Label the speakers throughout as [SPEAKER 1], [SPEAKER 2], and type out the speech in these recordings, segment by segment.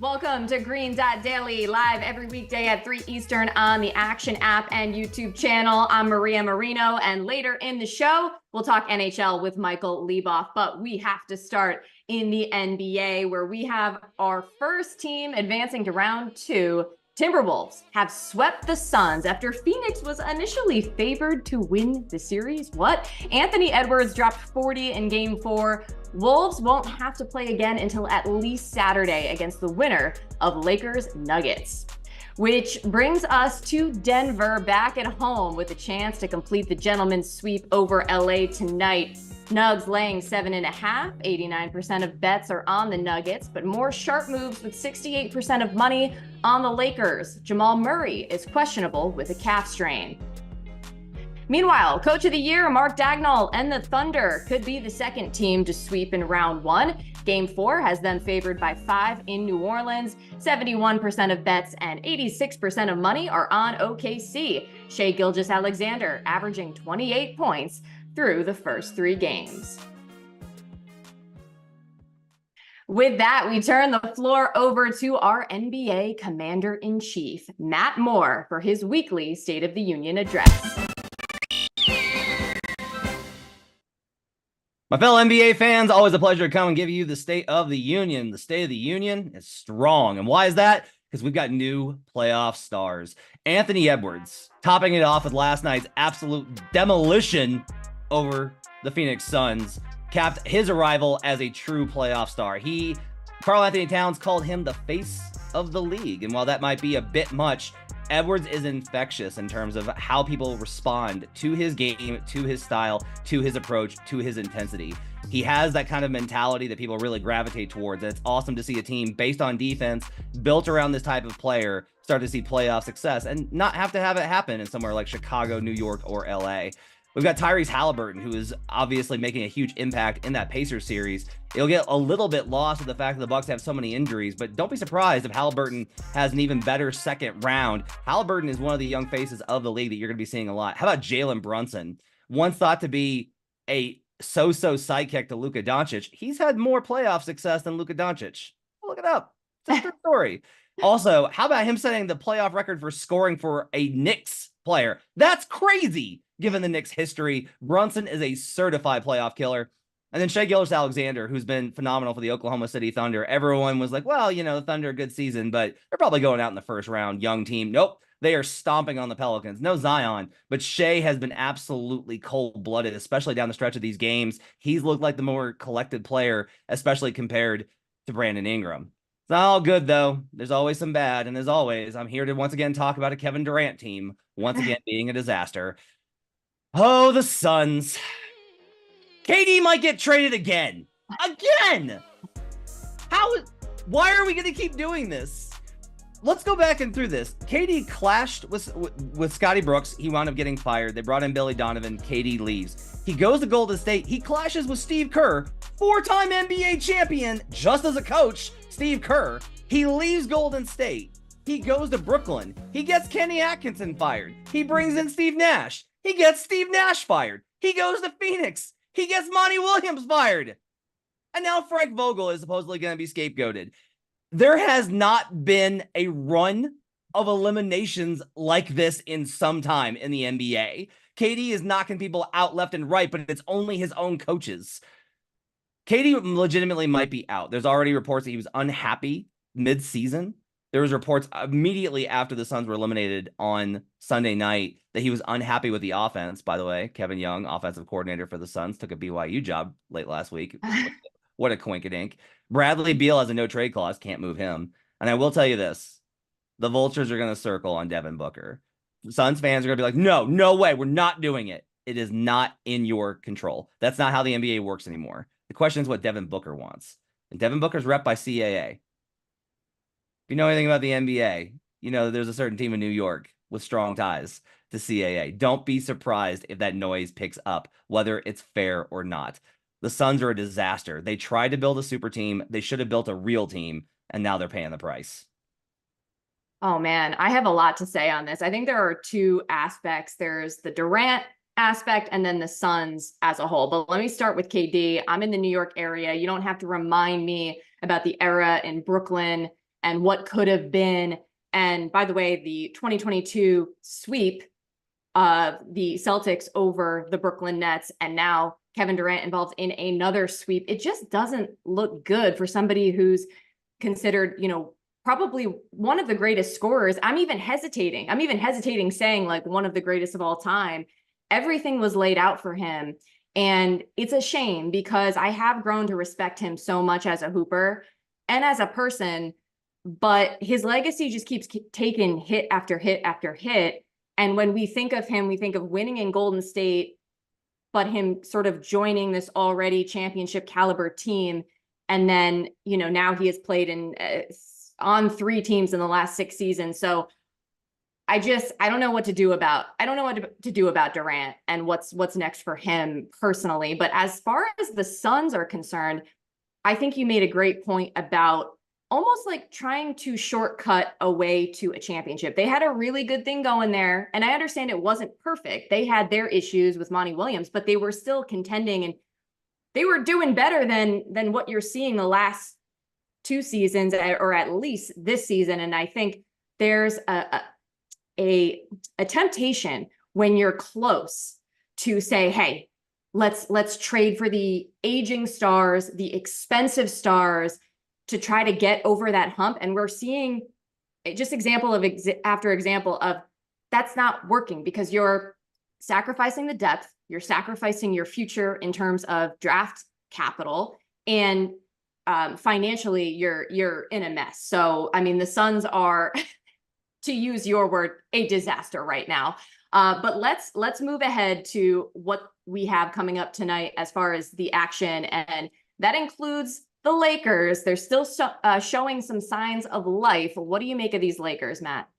[SPEAKER 1] Welcome to Green Dot Daily, live every weekday at 3 Eastern on the Action app and YouTube channel. I'm Maria Marino, and later in the show, we'll talk NHL with Michael Leboff. But we have to start in the NBA, where we have our first team advancing to round two. Timberwolves have swept the Suns after Phoenix was initially favored to win the series. What? Anthony Edwards dropped 40 in game 4. Wolves won't have to play again until at least Saturday against the winner of Lakers Nuggets. Which brings us to Denver, back at home with a chance to complete the gentleman's sweep over LA tonight. Nugs laying 7.5. 89% of bets are on the Nuggets, but more sharp moves with 68% of money on the Lakers. Jamal Murray is questionable with a calf strain. Meanwhile, Coach of the Year Mark Daigneault and the Thunder could be the second team to sweep in round one. Game 4 has them favored by 5 in New Orleans. 71% of bets and 86% of money are on OKC. Shai Gilgeous-Alexander averaging 28 points through the first 3 games. With that, we turn the floor over to our NBA Commander-in-Chief, Matt Moore, for his weekly State of the Union address.
[SPEAKER 2] My fellow NBA fans, always a pleasure to come and give you the State of the Union. The State of the Union is strong. And why is that? Because we've got new playoff stars. Anthony Edwards topping it off with last night's absolute demolition over the Phoenix Suns, capped his arrival as a true playoff star. Karl-Anthony Towns called him the face of the league. And while that might be a bit much, Edwards is infectious in terms of how people respond to his game, to his style, to his approach, to his intensity. He has that kind of mentality that people really gravitate towards. And it's awesome to see a team based on defense, built around this type of player, start to see playoff success and not have to have it happen in somewhere like Chicago, New York, or LA. We've got Tyrese Haliburton, who is obviously making a huge impact in that Pacers series. It'll get a little bit lost with the fact that the Bucks have so many injuries, but don't be surprised if Haliburton has an even better second round. Haliburton is one of the young faces of the league that you're going to be seeing a lot. How about Jalen Brunson? Once thought to be a so-so sidekick to Luka Doncic, he's had more playoff success than Luka Doncic. Look it up. It's a true story. Also, how about him setting the playoff record for scoring for a Knicks player? That's crazy. Given the Knicks' history, Brunson is a certified playoff killer. And then Shai Gilgeous-Alexander, who's been phenomenal for the Oklahoma City Thunder. Everyone was like, well, the Thunder, good season, but they're probably going out in the first round. Young team. Nope. They are stomping on the Pelicans. No Zion, but Shai has been absolutely cold-blooded, especially down the stretch of these games. He's looked like the more collected player, especially compared to Brandon Ingram. It's not all good, though. There's always some bad. And as always, I'm here to once again talk about a Kevin Durant team, once again being a disaster. Oh, the Suns. KD might get traded again. Again! Why are we going to keep doing this? Let's go back and through this. KD clashed with Scotty Brooks. He wound up getting fired. They brought in Billy Donovan. KD leaves. He goes to Golden State. He clashes with Steve Kerr, 4-time NBA champion, just as a coach, Steve Kerr. He leaves Golden State. He goes to Brooklyn. He gets Kenny Atkinson fired. He brings in Steve Nash. He gets Steve Nash fired. He goes to Phoenix. He gets Monty Williams fired. And now Frank Vogel is supposedly going to be scapegoated. There has not been a run of eliminations like this in some time in the NBA. KD is knocking people out left and right, but it's only his own coaches. KD legitimately might be out. There's already reports that he was unhappy mid-season. There was reports immediately after the Suns were eliminated on Sunday night that he was unhappy with the offense. By the way, Kevin Young, offensive coordinator for the Suns, took a BYU job late last week. What a coinkydink. Bradley Beal has a no-trade clause, can't move him. And I will tell you this, the vultures are going to circle on Devin Booker. Suns fans are going to be like, no way, we're not doing it. It is not in your control. That's not how the NBA works anymore. The question is what Devin Booker wants. And Devin Booker's rep by CAA. If you know anything about the NBA, you know there's a certain team in New York with strong ties to CAA. Don't be surprised if that noise picks up, whether it's fair or not. The Suns are a disaster. They tried to build a super team. They should have built a real team, and now they're paying the price.
[SPEAKER 1] Oh, man, I have a lot to say on this. I think there are two aspects. There's the Durant aspect and then the Suns as a whole. But let me start with KD. I'm in the New York area. You don't have to remind me about the era in Brooklyn and what could have been. And by the way, the 2022 sweep of the Celtics over the Brooklyn Nets, and now Kevin Durant involved in another sweep. It just doesn't look good for somebody who's considered, probably one of the greatest scorers. I'm even hesitating saying like one of the greatest of all time. Everything was laid out for him. And it's a shame because I have grown to respect him so much as a hooper and as a person, but his legacy just keeps taking hit after hit after hit. And when we think of him, we think of winning in Golden State, but him sort of joining this already championship caliber team. And then, now he has played on 3 teams in the last 6 seasons. So I don't know what to do about Durant and what's next for him personally. But as far as the Suns are concerned, I think you made a great point about almost like trying to shortcut a way to a championship. They had a really good thing going there, and I understand it wasn't perfect. They had their issues with Monty Williams, but they were still contending, and they were doing better than what you're seeing the last 2 seasons, or at least this season. And I think there's a temptation when you're close to say, hey, let's trade for the aging stars, the expensive stars, to try to get over that hump. And we're seeing just after example of that's not working because you're sacrificing the depth, you're sacrificing your future in terms of draft capital, and financially you're in a mess. So, I mean, the Suns are, to use your word, a disaster right now. But let's move ahead to what we have coming up tonight as far as the action, and that includes the Lakers. They're still showing some signs of life. What do you make of these Lakers, Matt?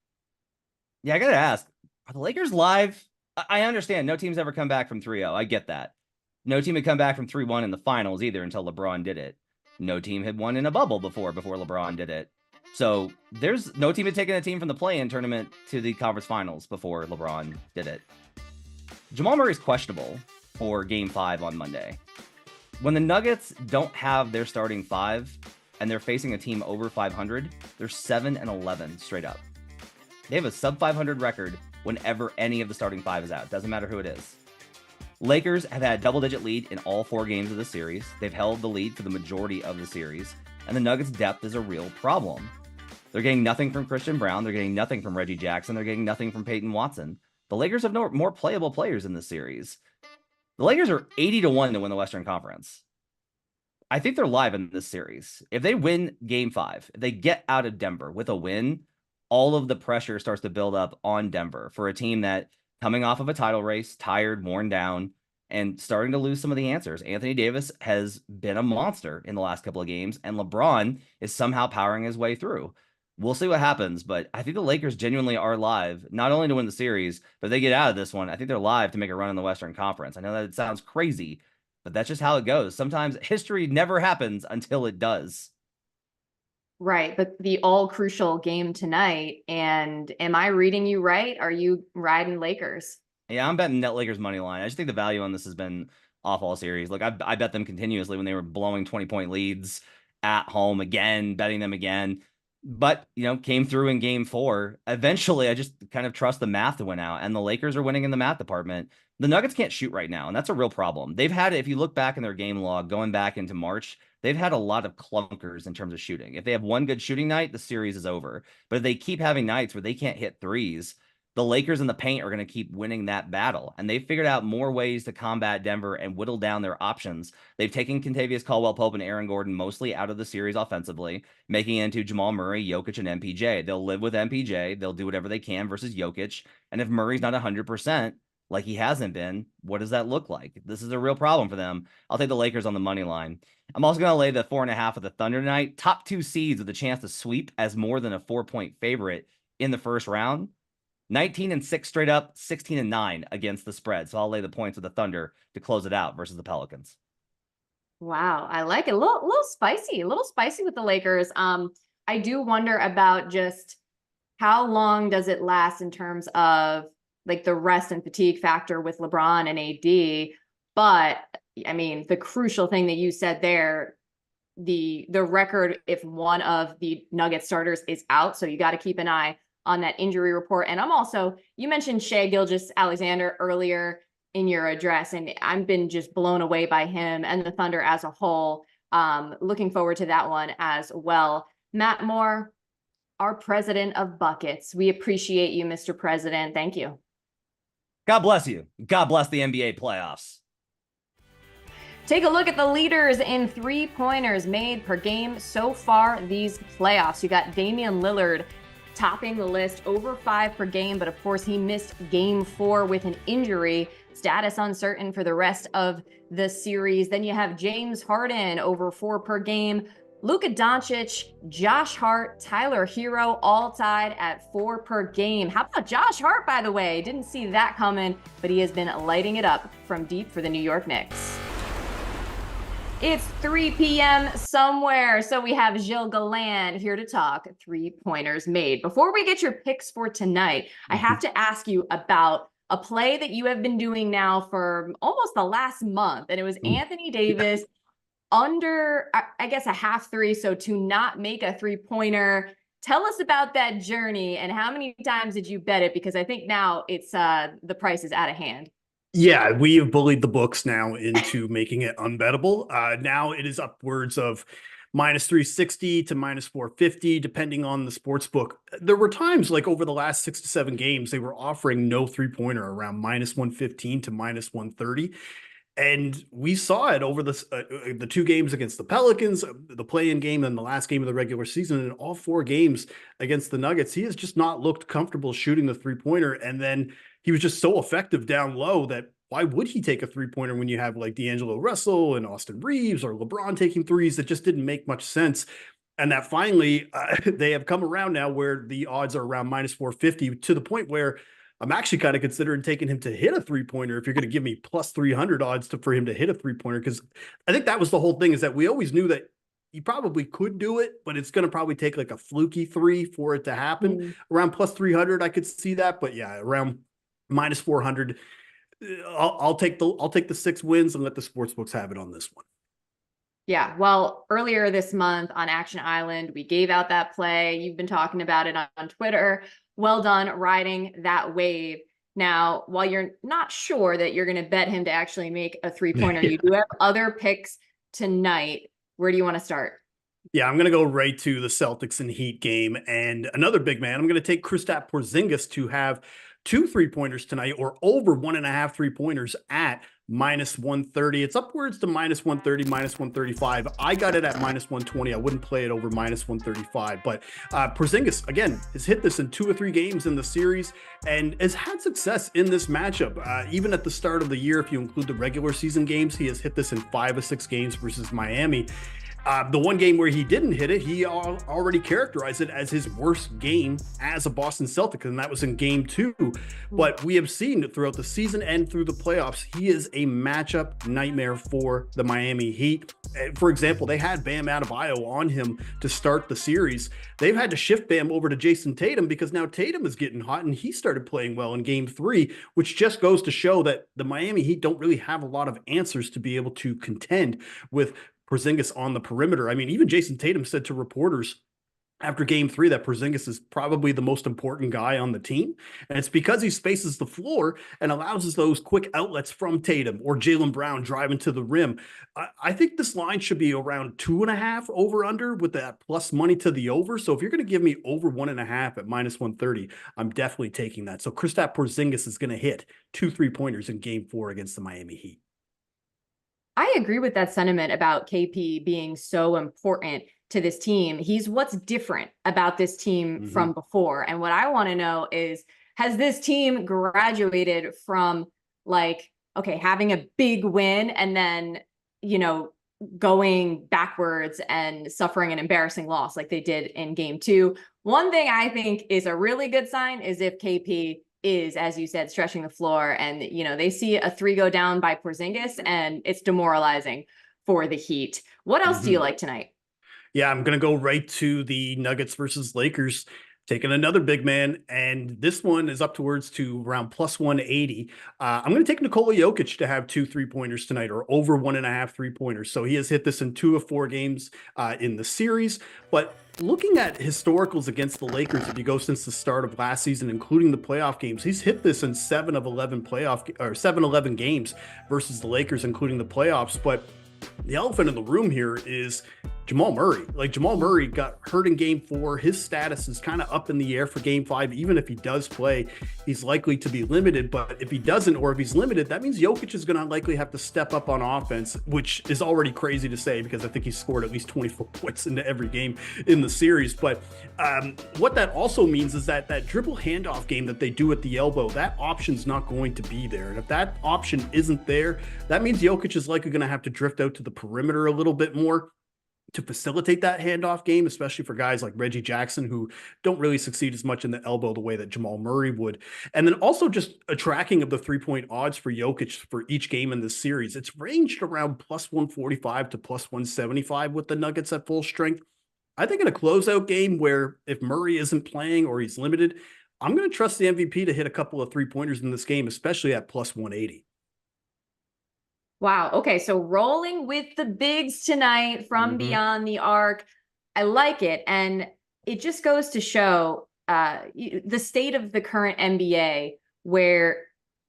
[SPEAKER 2] Yeah, I gotta ask, are the Lakers live? I understand no team's ever come back from 3-0. I get that. No team had come back from 3-1 in the finals either until LeBron did it. No team had won in a bubble before LeBron did it. So there's no team had taken a team from the play-in tournament to the conference finals before LeBron did it. Jamal Murray's questionable for Game 5 on Monday. When the Nuggets don't have their starting 5 and they're facing a team over 500, they're 7-11 straight up. They have a sub 500 record whenever any of the starting 5 is out. Doesn't matter who it is. Lakers have had double-digit lead in all 4 games of the series. They've held the lead for the majority of the series, and the Nuggets' depth is a real problem. They're getting nothing from Christian Brown. They're getting nothing from Reggie Jackson. They're getting nothing from Peyton Watson. The Lakers have no more playable players in this series. The Lakers are 80-1 to win the Western Conference. I think they're live in this series. If they win Game 5, if they get out of Denver with a win, all of the pressure starts to build up on Denver for a team that, coming off of a title race, tired, worn down, and starting to lose some of the answers. Anthony Davis has been a monster in the last couple of games, and LeBron is somehow powering his way through. We'll see what happens, but I think the Lakers genuinely are live, not only to win the series, but if they get out of this one, I think they're live to make a run in the Western Conference. I know that it sounds crazy, but that's just how it goes. Sometimes history never happens until it does.
[SPEAKER 1] Right, but the all crucial game tonight, and am I reading you right? Are you riding Lakers?
[SPEAKER 2] Yeah, I'm betting net Lakers money line. I just think the value on this has been off all series. Look, I bet them continuously when they were blowing 20-point leads at home again, betting them again. But, came through in Game 4. Eventually, I just kind of trust the math to win out, and the Lakers are winning in the math department. The Nuggets can't shoot right now, and that's a real problem. They've had, if you look back in their game log, going back into March, they've had a lot of clunkers in terms of shooting. If they have one good shooting night, the series is over. But if they keep having nights where they can't hit threes, the Lakers in the paint are going to keep winning that battle. And they've figured out more ways to combat Denver and whittle down their options. They've taken Kentavious Caldwell-Pope and Aaron Gordon mostly out of the series offensively, making it into Jamal Murray, Jokic, and MPJ. They'll live with MPJ. They'll do whatever they can versus Jokic. And if Murray's not 100%, like he hasn't been, what does that look like? This is a real problem for them. I'll take the Lakers on the money line. I'm also going to lay the 4.5 with the Thunder tonight. Top 2 seeds with a chance to sweep as more than a 4-point favorite in the first round. 19-6 straight up, 16-9 against the spread. So I'll lay the points with the Thunder to close it out versus the Pelicans.
[SPEAKER 1] Wow, I like it. A little spicy with the Lakers. I do wonder about just how long does it last in terms of like the rest and fatigue factor with LeBron and AD. But I mean, the crucial thing that you said there, the record if one of the Nuggets starters is out. So you got to keep an eye on that injury report. And you mentioned Shai Gilgeous-Alexander earlier in your address, and I've been just blown away by him and the Thunder as a whole. Looking forward to that one as well. Matt Moore, our president of buckets. We appreciate you, Mr. President. Thank you.
[SPEAKER 2] God bless you. God bless the NBA playoffs.
[SPEAKER 1] Take a look at the leaders in three-pointers made per game so far these playoffs. You got Damian Lillard topping the list, over 5 per game, but of course he missed game 4 with an injury. Status uncertain for the rest of the series. Then you have James Harden, over 4 per game. Luka Doncic, Josh Hart, Tyler Hero, all tied at 4 per game. How about Josh Hart, by the way? Didn't see that coming, but he has been lighting it up from deep for the New York Knicks. It's 3 p.m. somewhere, so we have Gilles Gallant here to talk three-pointers made. Before we get your picks for tonight, I have to ask you about a play that you have been doing now for almost the last month, and it was Anthony Davis under, I guess, a half three, so to not make a three-pointer. Tell us about that journey and how many times did you bet it? Because I think now it's the price is out of hand.
[SPEAKER 3] Yeah, we have bullied the books now into making it unbettable. Now it is upwards of minus 360 to minus 450, depending on the sports book. There were times like over the last 6 to 7 games, they were offering no three-pointer around minus 115 to minus 130. And we saw it over the 2 games against the Pelicans, the play-in game, and the last game of the regular season. And in all 4 games against the Nuggets, he has just not looked comfortable shooting the three-pointer. And then he was just so effective down low that why would he take a three-pointer when you have like D'Angelo Russell and Austin Reeves or LeBron taking threes? That just didn't make much sense. And that finally, they have come around now where the odds are around minus 450 to the point where I'm actually kind of considering taking him to hit a three-pointer if you're going to give me plus 300 odds for him to hit a three-pointer. Because I think that was the whole thing, is that we always knew that he probably could do it, but it's going to probably take like a fluky 3 for it to happen. Around plus 300, I could see that. But yeah, around minus 400, I'll take the 6 wins and let the sports books have it on this one.
[SPEAKER 1] Yeah, well, earlier this month on Action Island, we gave out that play. You've been talking about it on Twitter. Well done riding that wave. Now, while you're not sure that you're going to bet him to actually make a three-pointer, you do have other picks tonight. Where do you want to start?
[SPEAKER 3] Yeah, I'm going to go right to the Celtics and Heat game. And another big man, I'm going to take Kristaps Porzingis to have 2 three-pointers tonight, or over 1.5 three-pointers at minus 130. It's upwards to minus 130, minus 135. I got it at minus 120. I wouldn't play it over minus 135. But Porzingis, again, has hit this in 2 or 3 games in the series and has had success in this matchup. Even at the start of the year, if you include the regular season games, he has hit this in 5 of 6 games versus Miami. The one game where he didn't hit it, he already characterized it as his worst game as a Boston Celtic, and that was in game 2. But we have seen throughout the season and through the playoffs, he is a matchup nightmare for the Miami Heat. For example, they had Bam Adebayo on him to start the series. They've had to shift Bam over to Jason Tatum because now Tatum is getting hot and he started playing well in game 3, which just goes to show that the Miami Heat don't really have a lot of answers to be able to contend with Porzingis on the perimeter. I mean, even Jason Tatum said to reporters after game 3 that Porzingis is probably the most important guy on the team. And it's because he spaces the floor and allows us those quick outlets from Tatum or Jaylen Brown driving to the rim. I think this line should be around 2.5 over under with that plus money to the over. So if you're going to give me over 1.5 at minus 130, I'm definitely taking that. So Kristaps Porzingis is going to hit 2 3-pointers in game 4 against the Miami Heat.
[SPEAKER 1] I agree with that sentiment about KP being so important to this team. He's what's different about this team from before. And what I want to know is, has this team graduated from like, okay, having a big win and then, going backwards and suffering an embarrassing loss like they did in game 2? One thing I think is a really good sign is if KP is, as you said, stretching the floor and, they see a 3 go down by Porzingis and it's demoralizing for the Heat. What else do you like tonight?
[SPEAKER 3] Yeah, I'm going to go right to the Nuggets versus Lakers. Taking another big man, and this one is up towards to around plus 180. I'm going to take Nikola Jokic to have 2 3-pointers tonight, or over 1.5 3-pointers. So he has hit this in 2 of 4 games in the series. But looking at historicals against the Lakers, if you go since the start of last season, including the playoff games, he's hit this in 7 of 11 7-11 games versus the Lakers, including the playoffs. But the elephant in the room here is Jamal Murray. Like, Jamal Murray got hurt in game 4. His status is kind of up in the air for game 5. Even if he does play, he's likely to be limited. But if he doesn't, or if he's limited, that means Jokic is going to likely have to step up on offense, which is already crazy to say because I think he's scored at least 24 points into every game in the series. But what that also means is that that dribble handoff game that they do at the elbow, that option's not going to be there. And if that option isn't there, that means Jokic is likely going to have to drift out to the perimeter a little bit more to facilitate that handoff game, especially for guys like Reggie Jackson, who don't really succeed as much in the elbow the way that Jamal Murray would. And then also just a tracking of the 3-point odds for Jokic for each game in this series. It's ranged around plus 145 to plus 175 with the Nuggets at full strength. I think in a closeout game where if Murray isn't playing or he's limited, I'm going to trust the MVP to hit a couple of 3-pointers in this game, especially at plus 180.
[SPEAKER 1] Wow. Okay. So rolling with the bigs tonight from beyond the arc. I like it. And it just goes to show the state of the current NBA, where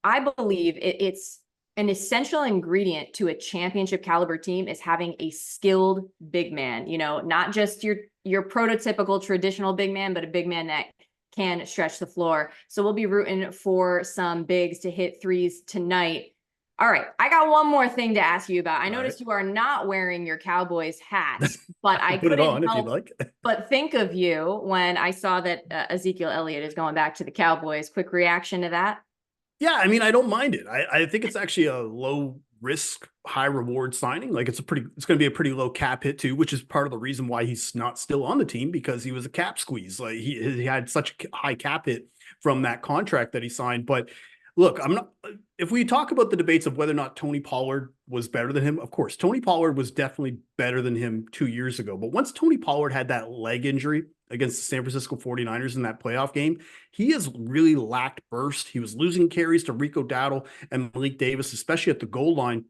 [SPEAKER 1] I believe it's an essential ingredient to a championship caliber team is having a skilled big man, not just your prototypical traditional big man, but a big man that can stretch the floor. So we'll be rooting for some bigs to hit threes tonight. All right, I got one more thing to ask you about. I noticed you are not wearing your Cowboys hat, but I
[SPEAKER 3] put it on
[SPEAKER 1] help
[SPEAKER 3] if you'd like.
[SPEAKER 1] but think of you when I saw that Ezekiel Elliott is going back to the Cowboys. Quick reaction to that?
[SPEAKER 3] Yeah, I mean, I don't mind it. I think it's actually a low risk, high reward signing. Like, it's going to be a pretty low cap hit too, which is part of the reason why he's not still on the team, because he was a cap squeeze. Like, he had such a high cap hit from that contract that he signed. But look, if we talk about the debates of whether or not Tony Pollard was better than him, of course, Tony Pollard was definitely better than him 2 years ago. But once Tony Pollard had that leg injury against the San Francisco 49ers in that playoff game, he has really lacked burst. He was losing carries to Rico Dowdle and Malik Davis, especially at the goal line.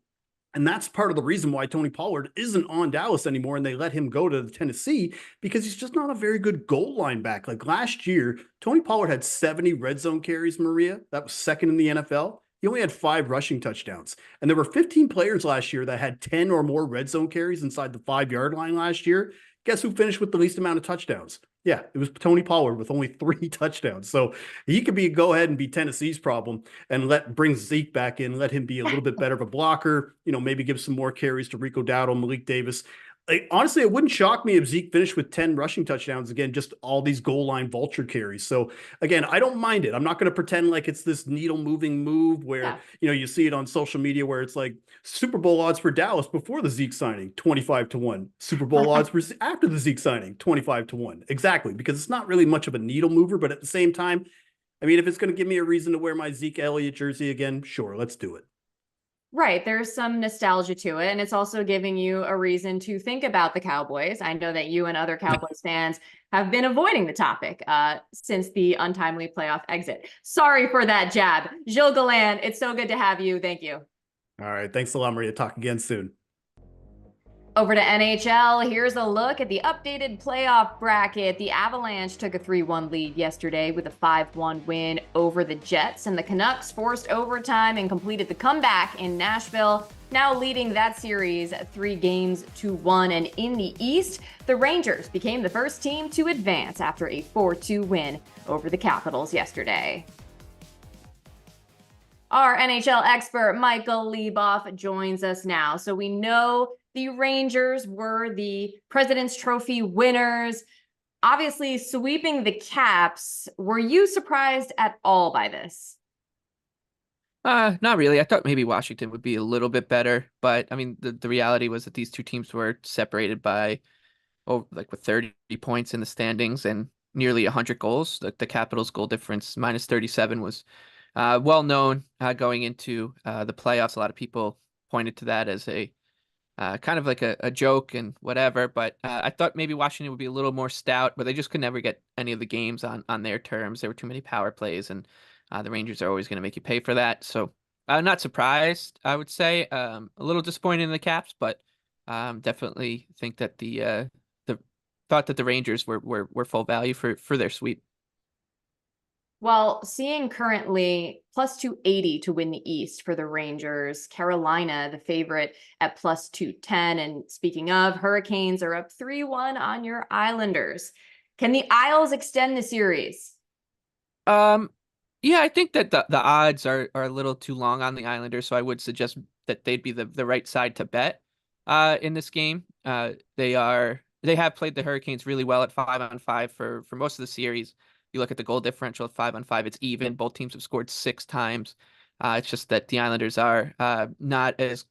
[SPEAKER 3] And that's part of the reason why Tony Pollard isn't on Dallas anymore, and they let him go to Tennessee, because he's just not a very good goal line back. Like, last year, Tony Pollard had 70 red zone carries, Maria. That was second in the NFL. He only had 5 rushing touchdowns. And there were 15 players last year that had 10 or more red zone carries inside the 5-yard line last year. Guess who finished with the least amount of touchdowns? Yeah, it was Tony Pollard with only 3 touchdowns. So he could go ahead and be Tennessee's problem and bring Zeke back in, let him be a little bit better of a blocker, maybe give some more carries to Rico Dowdle, Malik Davis. Like, honestly, it wouldn't shock me if Zeke finished with 10 rushing touchdowns again, just all these goal line vulture carries. So again, I don't mind it. I'm not going to pretend like it's this needle moving move where, you see it on social media where it's like Super Bowl odds for Dallas before the Zeke signing, 25-1, Super Bowl odds for after the Zeke signing, 25-1. Exactly. Because it's not really much of a needle mover, but at the same time, I mean, if it's going to give me a reason to wear my Zeke Elliott jersey again, sure, let's do it.
[SPEAKER 1] Right. There's some nostalgia to it. And it's also giving you a reason to think about the Cowboys. I know that you and other Cowboys fans have been avoiding the topic since the untimely playoff exit. Sorry for that jab. Gilles Gallant, it's so good to have you. Thank you.
[SPEAKER 3] All right. Thanks a lot, Maria. Talk again soon.
[SPEAKER 1] Over to NHL, here's a look at the updated playoff bracket. The Avalanche took a 3-1 lead yesterday with a 5-1 win over the Jets, and the Canucks forced overtime and completed the comeback in Nashville, now leading that series 3-1. And in the East, the Rangers became the first team to advance after a 4-2 win over the Capitals yesterday. Our NHL expert, Michael Leboff, joins us now. So we know the Rangers were the President's Trophy winners, obviously sweeping the Caps. Were you surprised at all by this?
[SPEAKER 4] Not really. I thought maybe Washington would be a little bit better, but I mean, the reality was that these two teams were separated by, with 30 points in the standings and nearly 100 goals. The Capitals' goal difference, minus 37, was well known going into the playoffs. A lot of people pointed to that as a kind of like a joke and whatever. But I thought maybe Washington would be a little more stout, but they just could never get any of the games on their terms. There were too many power plays, and the Rangers are always going to make you pay for that. So I'm not surprised, I would say. A little disappointed in the Caps, but definitely think that the thought that the Rangers were full value for their sweep.
[SPEAKER 1] Well, seeing currently plus 280 to win the East for the Rangers, Carolina, the favorite at plus 210. And speaking of, Hurricanes are up 3-1 on your Islanders. Can the Isles extend the series?
[SPEAKER 4] Yeah, I think that the odds are a little too long on the Islanders, so I would suggest that they'd be the right side to bet in this game. They have played the Hurricanes really well at 5-on-5 for most of the series. You look at the goal differential at 5-on-5, it's even. Both teams have scored 6 times. It's just that the Islanders are not as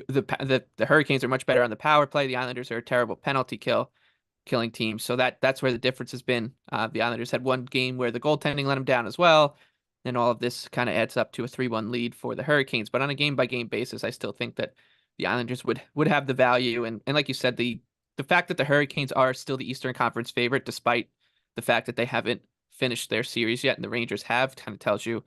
[SPEAKER 4] the Hurricanes are much better on the power play. The Islanders are a terrible penalty killing team. So that's where the difference has been. The Islanders had one game where the goaltending let them down as well. And all of this kind of adds up to a 3-1 lead for the Hurricanes. But on a game by game basis, I still think that the Islanders would have the value. And like you said, the fact that the Hurricanes are still the Eastern Conference favorite, despite the fact that they haven't finished their series yet and the Rangers have, kind of tells you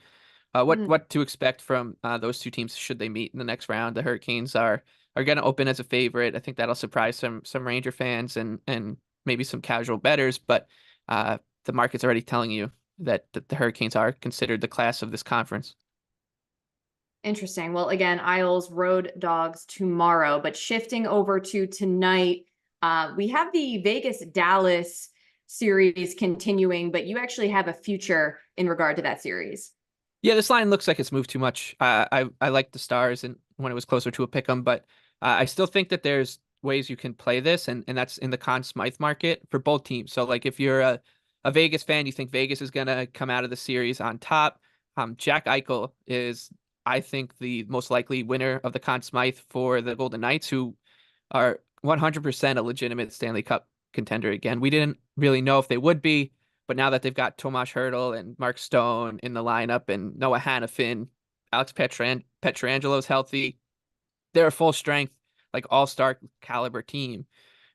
[SPEAKER 4] what to expect from those two teams should they meet in the next round. The Hurricanes are going to open as a favorite. I think that'll surprise some Ranger fans and maybe some casual bettors, but the market's already telling you that the Hurricanes are considered the class of this conference.
[SPEAKER 1] Interesting. Well, again, Isles road dogs tomorrow, but shifting over to tonight, we have the Vegas Dallas series continuing, but you actually have a future in regard to that series.
[SPEAKER 4] Yeah, this line looks like it's moved too much. I like the Stars and when it was closer to a pick 'em, but I still think that there's ways you can play this, and that's in the Conn Smythe market for both teams. So like if you're a Vegas fan, you think Vegas is gonna come out of the series on top. Jack Eichel is, I think, the most likely winner of the Conn Smythe for the Golden Knights, who are 100% a legitimate Stanley Cup contender again. We didn't really know if they would be, but now that they've got Tomas Hertl and Mark Stone in the lineup and Noah Hannafin, Alex Petrangelo's healthy, they're a full strength, like all-star caliber team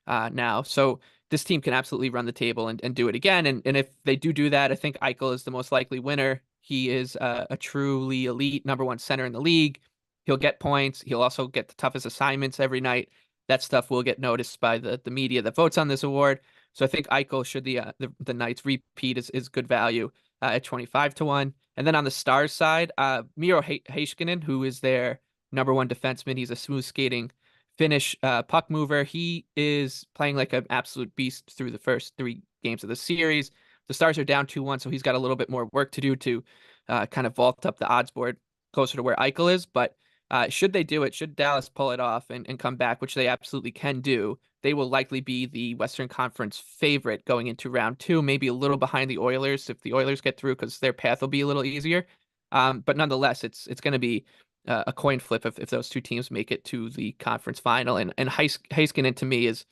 [SPEAKER 4] now. So this team can absolutely run the table and do it again. And if they do that, I think Eichel is the most likely winner. He is a truly elite #1 center in the league. He'll get points. He'll also get the toughest assignments every night. That stuff will get noticed by the media that votes on this award. So I think Eichel, should the Knights repeat, is good value at 25-1. And then on the Stars side, Miro Heiskanen, who is their #1 defenseman, he's a smooth skating Finnish puck mover. He is playing like an absolute beast through the first 3 games of the series. The Stars are down 2-1, so he's got a little bit more work to do to kind of vault up the odds board closer to where Eichel is. But should they do it, should Dallas pull it off and come back, which they absolutely can do, they will likely be the Western Conference favorite going into round 2, maybe a little behind the Oilers if the Oilers get through, because their path will be a little easier. But nonetheless, it's going to be a coin flip if those two teams make it to the conference final. And Heiskanen, to me, is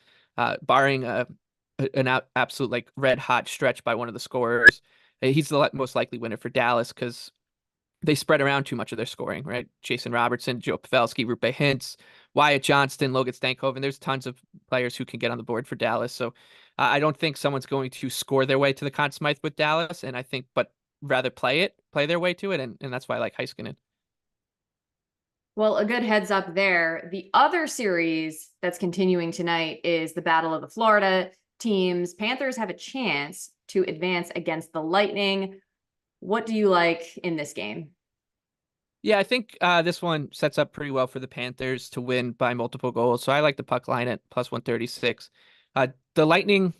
[SPEAKER 4] barring an absolute like red hot stretch by one of the scorers, he's the most likely winner for Dallas, because they spread around too much of their scoring, right? Jason Robertson, Joe Pavelski, Rupe Hintz, Wyatt Johnston, Logan Stankoven. There's tons of players who can get on the board for Dallas. So I don't think someone's going to score their way to the Conn Smythe with Dallas, and I think, but rather play their way to it, and that's why I like Heiskanen.
[SPEAKER 1] Well, a good heads up there. The other series that's continuing tonight is the Battle of the Florida teams. Panthers have a chance to advance against the Lightning. What do you like in this game?
[SPEAKER 4] Yeah, I think this one sets up pretty well for the Panthers to win by multiple goals. So I like the puck line at plus 136. The Lightning,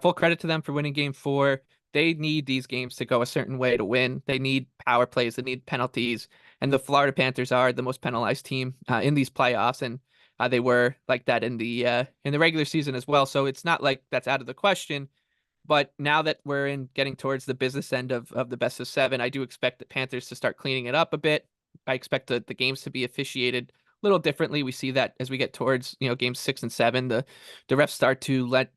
[SPEAKER 4] full credit to them for winning game 4. They need these games to go a certain way to win. They need power plays. They need penalties. And the Florida Panthers are the most penalized team in these playoffs. And they were like that in the regular season as well. So it's not like that's out of the question. But now that we're getting towards the business end of the best of 7, I do expect the Panthers to start cleaning it up a bit. I expect the games to be officiated a little differently. We see that as we get towards games 6 and 7, the refs start to let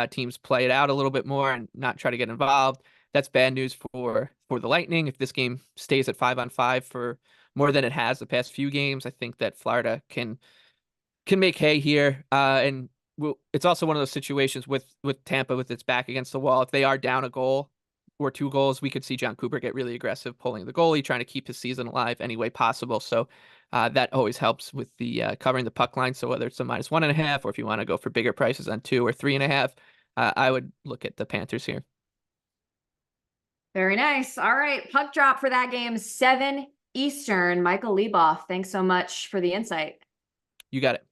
[SPEAKER 4] teams play it out a little bit more and not try to get involved. That's bad news for the Lightning. If this game stays at 5-on-5 for more than it has the past few games, I think that Florida can can make hay here. And it's also one of those situations with Tampa with its back against the wall. If they are down a goal or 2 goals, we could see John Cooper get really aggressive, pulling the goalie, trying to keep his season alive any way possible. So that always helps with the covering the puck line. So whether it's a -1.5, or if you want to go for bigger prices on 2 or 3.5, I would look at the Panthers here.
[SPEAKER 1] Very nice. All right. Puck drop for that game, 7 Eastern. Michael Leboff, thanks so much for the insight.
[SPEAKER 4] You got it.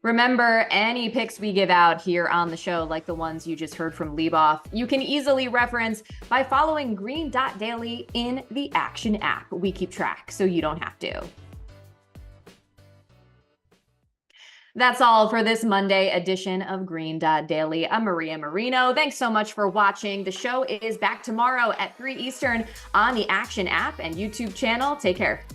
[SPEAKER 1] Remember, any picks we give out here on the show, like the ones you just heard from Leboff, you can easily reference by following Green Dot Daily in the Action app. We keep track so you don't have to. That's all for this Monday edition of Green Dot Daily. I'm Maria Marino. Thanks so much for watching. The show is back tomorrow at 3 Eastern on the Action app and YouTube channel. Take care.